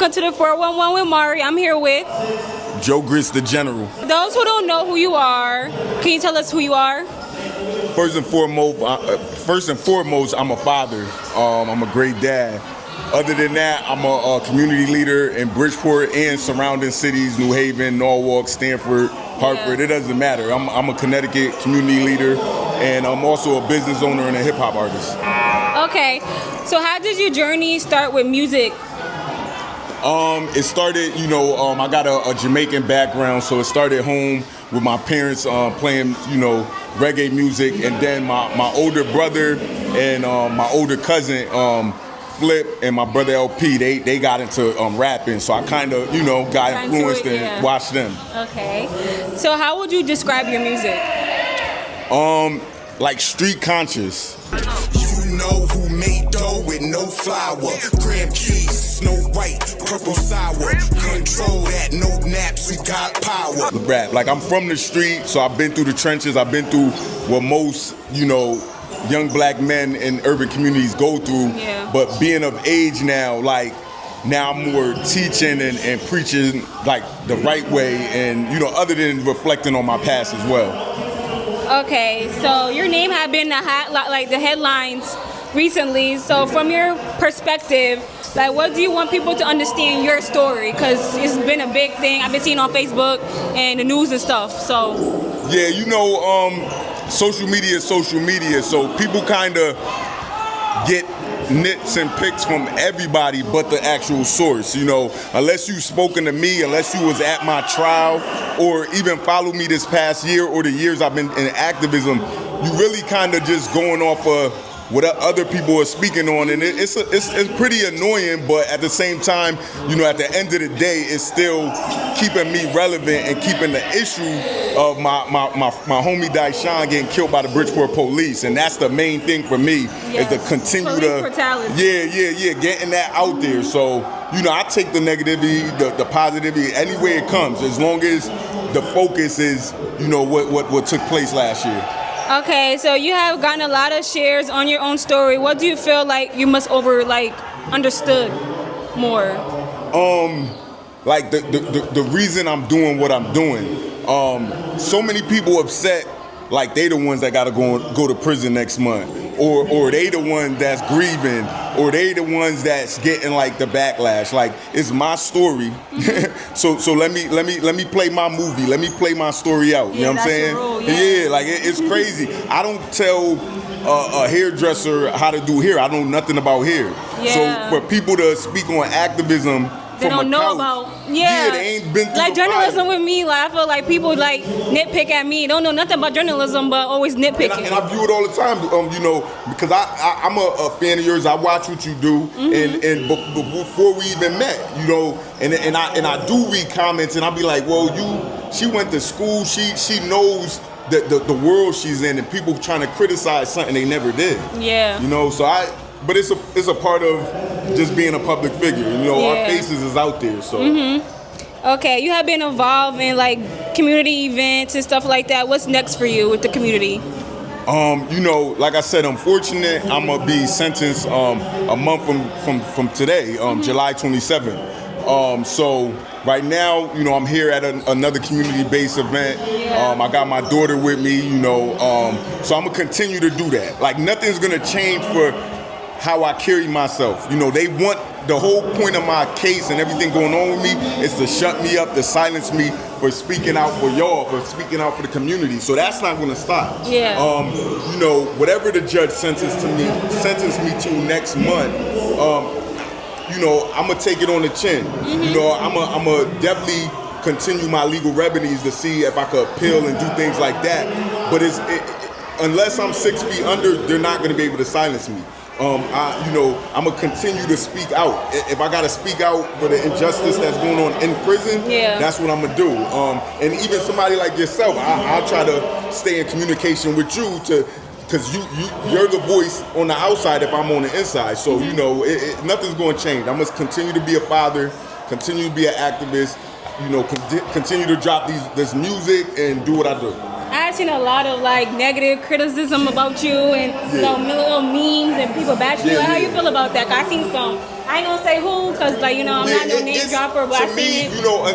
welcome to the 411 with Mari. I'm here with Joe Grits, the General. those who don't know who you are. Can you tell us who you are? First and foremost, I'm a father. I'm a great dad. Other than that, I'm a community leader in Bridgeport and surrounding cities, New Haven, Norwalk, Stanford, Hartford. It doesn't matter. I'm a Connecticut community leader, and I'm also a business owner and a hip hop artist. Okay, so how did your journey start with music? It started, I got a Jamaican background, so it started home with my parents playing, reggae music, and then my older brother and my older cousin, Flip, and my brother LP, they got into rapping, so I kind of, got influenced and watched them. Okay, so how would you describe your music? Like street conscious. You know who made dough with no flour. Graham keys, Snow White, purple sour. Control that, no naps, we got power. Rap, like I'm from the street, so I've been through the trenches. I've been through what most, young black men in urban communities go through. Yeah. But being of age now, now I'm more teaching and preaching like the right way, and other than reflecting on my past as well. Okay, so your name had been the headlines recently. So from your perspective, what do you want people to understand your story? Because it's been a big thing. I've been seeing on Facebook and the news and stuff. So yeah, social media is social media, so people kind of get nits and picks from everybody but the actual source. Unless you've spoken to me, unless you was at my trial, or even follow me this past year or the years I've been in activism, you really kind of just going off of what other people are speaking on, and it's pretty annoying, but at the same time, at the end of the day, it's still keeping me relevant and keeping the issue of my homie Daishan getting killed by the Bridgeport police, and that's the main thing for me, is to continue police brutality. Getting that out there. So, I take the negativity, the positivity, any way it comes, as long as the focus is, what took place last year. Okay, so you have gotten a lot of shares on your own story. What do you feel like you must understood more? The reason I'm doing what I'm doing. So many people upset, like they the ones that gotta go to prison next month, or they the ones that's grieving, or they the ones that's getting the backlash. It's my story, so let me play my movie. Let me play my story out. You know what I'm saying? It's crazy. I don't tell a hairdresser how to do hair. I know nothing about hair. Yeah. So for people to speak on activism. They don't know about they ain't been through journalism with me. I feel like people nitpick at me. Don't know nothing about journalism, but always nitpicking. And I view it all the time, because I'm a fan of yours. I watch what you do, and before we even met, and I do read comments, and I'll be like, well, she went to school, she knows the world she's in, and people trying to criticize something they never did. Yeah. But it's a part of just being a public figure. Our faces is out there. So. Okay, you have been involved in community events and stuff like that. What's next for you with the community? Like I said, unfortunate, I'm gonna be sentenced a month from today, July 27th. So right now, I'm here at another community-based event. I got my daughter with me, so I'm gonna continue to do that. Nothing's gonna change for how I carry myself. They want, the whole point of my case and everything going on with me is to shut me up, to silence me for speaking out for y'all, for speaking out for the community. So that's not gonna stop. Yeah. Whatever the judge sentenced me to next month, I'm gonna take it on the chin. I'm gonna definitely continue my legal remedies to see if I could appeal and do things like that. But unless I'm 6 feet under, they're not gonna be able to silence me. I'm gonna continue to speak out. If I gotta speak out for the injustice that's going on in prison, that's what I'm gonna do. And even somebody like yourself, I'll try to stay in communication with you because you're the voice on the outside if I'm on the inside. So nothing's gonna change. I must continue to be a father, continue to be an activist, continue to drop this music and do what I do. I seen a lot of like negative criticism about you and you know little memes and people bashing you. Like, how you feel about that? 'Cause I seen some. I ain't gonna say who, cause like you know I'm not no name dropper, but I seen it. You know,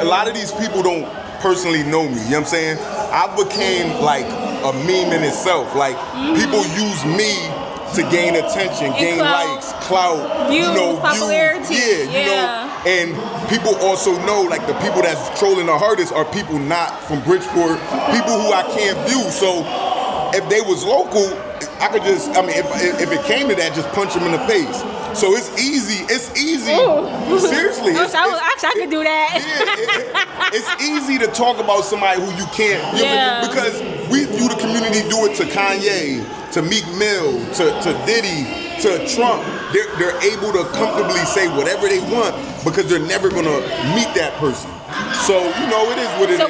a lot of these people don't personally know me. You know what I'm saying? I became like a meme in itself. Like people use me to gain attention, gain likes, clout, views, popularity. Views. Yeah, you know. And people also know, like the people that's trolling the hardest are people not from Bridgeport, people who I can't view. So if they was local, I could just, I mean, if it came to that, just punch them in the face. So it's easy. It's easy. Ooh. Seriously. I could do that. Yeah, it's easy to talk about somebody who you can't. Because you the community do it to Kanye, to Meek Mill, to Diddy, to Trump. They're able to comfortably say whatever they want because they're never gonna meet that person. So you know it is what it is. So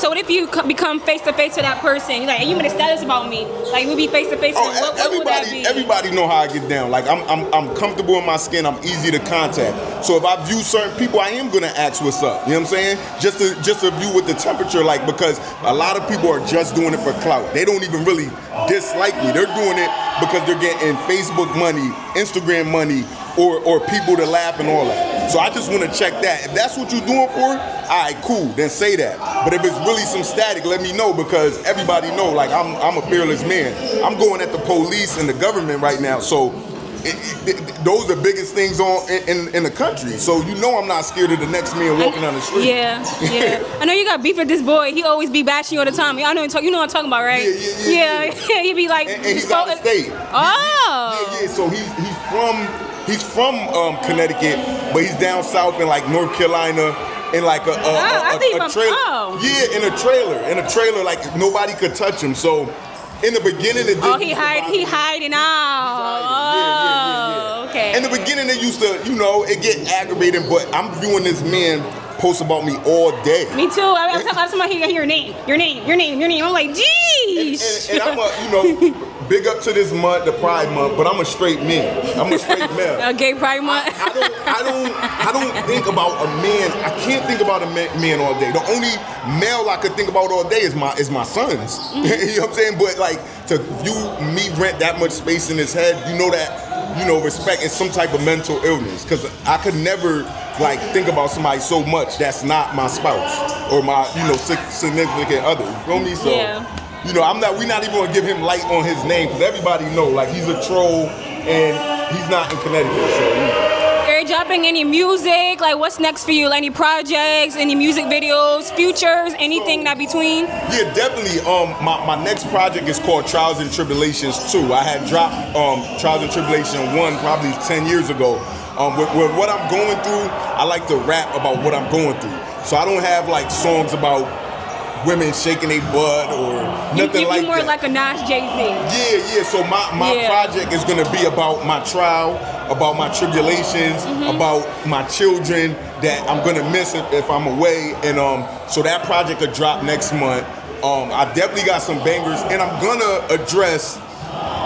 what if you become face to face with that person? You're like, hey, you made a status about me. Like we be face to face. What would that be? Everybody know how I get down. Like I'm comfortable in my skin. I'm easy to contact. So if I view certain people, I am gonna ask what's up. You know what I'm saying? Just to view what the temperature like, because a lot of people are just doing it for clout. They don't even really dislike me. They're doing it because they're getting Facebook money, Instagram money, or people to laugh and all that. So I just want to check that. If that's what you're doing for it, all right, cool, then say that. But if it's really some static, let me know, because everybody know, like, I'm a fearless man. I'm going at the police and the government right now, so those are the biggest things in the country. So you know I'm not scared of the next man walking down the street. Yeah. I know you got beef with this boy. He always be bashing you all the time. I know you know what I'm talking about, right? Yeah. He be like, and he's out of state. Oh. Yeah. So he's from Connecticut, but he's down south in like North Carolina in like a trailer. Yeah, in a trailer, like nobody could touch him. So in the beginning, he hiding out. Yeah. Okay. In the beginning, it used to, it get aggravating, but I'm viewing this man post about me all day. Me too. I was talking about somebody hear your name. I'm like, geez. And I'm big up to this month, the Pride Month, but I'm a straight man. I'm a straight male. A gay Pride Month. I don't think about a man. I can't think about a man all day. The only male I could think about all day is my sons. Mm-hmm. You know what I'm saying? But like to view me rent that much space in his head, respect is some type of mental illness. Because I could never like think about somebody so much that's not my spouse or my significant other. You feel me? So. Yeah. We're not even gonna give him light on his name because everybody know like he's a troll and he's not in Connecticut. So. Are you dropping any music? Like, what's next for you? Like, any projects, any music videos, futures, anything that between? Yeah, definitely. My next project is called Trials and Tribulations 2. I had dropped Trials and Tribulation 1 probably 10 years ago. With what I'm going through, I like to rap about what I'm going through. So I don't have like songs about women shaking their butt or nothing like that. You more like a Nas Jay-Z. Yeah. So my project is gonna be about my trial, about my tribulations, about my children that I'm gonna miss if I'm away, and so that project will drop next month. I definitely got some bangers, and I'm gonna address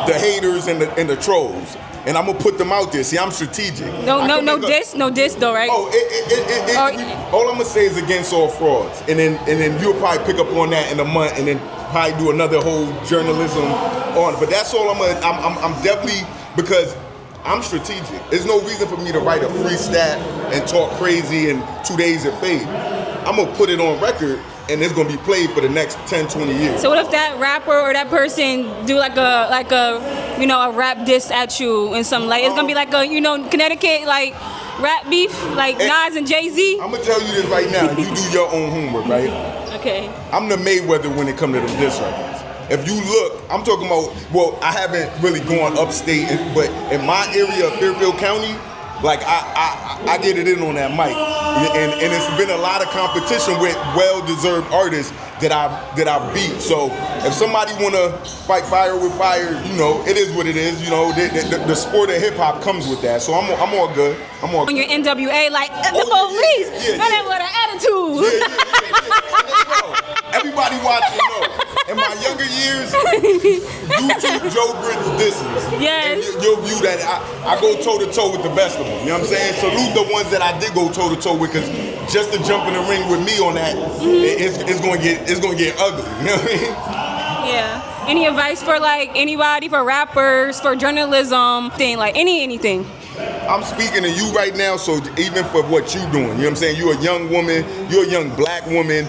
the haters and the trolls. And I'm gonna put them out there. See, I'm strategic. No diss though, right? Oh, all I'm gonna say is against all frauds, and then you'll probably pick up on that in a month, and then probably do another whole journalism on it. But that's all I'm definitely, because I'm strategic. There's no reason for me to write a free stat and talk crazy and 2 days it fade. I'm gonna put it on record, and it's gonna be played for the next 10, 20 years. So what if that rapper or that person do like a rap diss at you and something like it's gonna be like a Connecticut like rap beef like Nas and Jay-Z? I'm gonna tell you this right now. You do your own homework, right? Okay. I'm the Mayweather when it comes to them diss records. If you look, I'm talking about. Well, I haven't really gone upstate, but in my area of Fairfield County, like I get it in on that mic, and it's been a lot of competition with well-deserved artists that I beat. So if somebody wanna fight fire with fire, it is what it is. The sport of hip hop comes with that. So I'm all good. On your NWA, like the police, that with an attitude. Yeah. Everybody watching know. In my younger years, YouTube Joe Grits disses. Yes. And you'll view that I go toe to toe with the best of them. You know what I'm saying? Salute the ones that I did go toe to toe with, because just to jump in the ring with me on that, it's gonna get ugly. You know what I mean? Yeah. Any advice for like anybody, for rappers, for journalism, thing like anything? I'm speaking to you right now, so even for what you doing, you know what I'm saying? You're a young woman, you're a young black woman.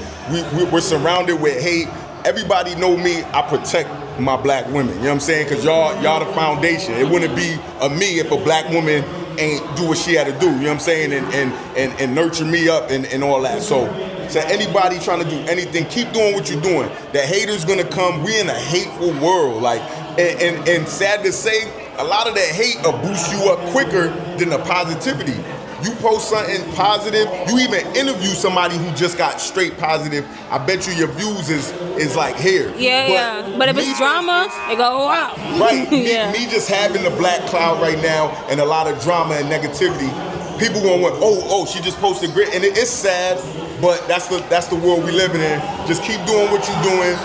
We're surrounded with hate. Everybody know me. I protect my black women. You know what I'm saying? Because y'all the foundation. It wouldn't be a me if a black woman ain't do what she had to do. You know what I'm saying? And nurture me up and all that. So anybody trying to do anything, keep doing what you're doing. The haters gonna come. We in a hateful world. Like, and sad to say, a lot of that hate will boost you up quicker than the positivity. You post something positive, you even interview somebody who just got straight positive, I bet you your views is like here. Yeah. But if it's drama, it go wow. Right. Yeah. Me just having the black cloud right now and a lot of drama and negativity, people gonna want, oh, she just posted great, and it's sad, but that's the world we living in. Just keep doing what you're doing,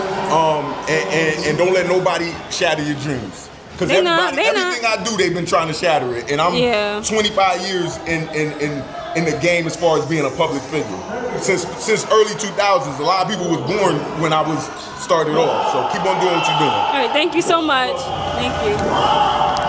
and don't let nobody shatter your dreams. Because everything I do, they've been trying to shatter it, and I'm 25 years in the game as far as being a public figure. Since early 2000s, a lot of people was born when I was started off. So keep on doing what you're doing. All right, thank you so much. Thank you.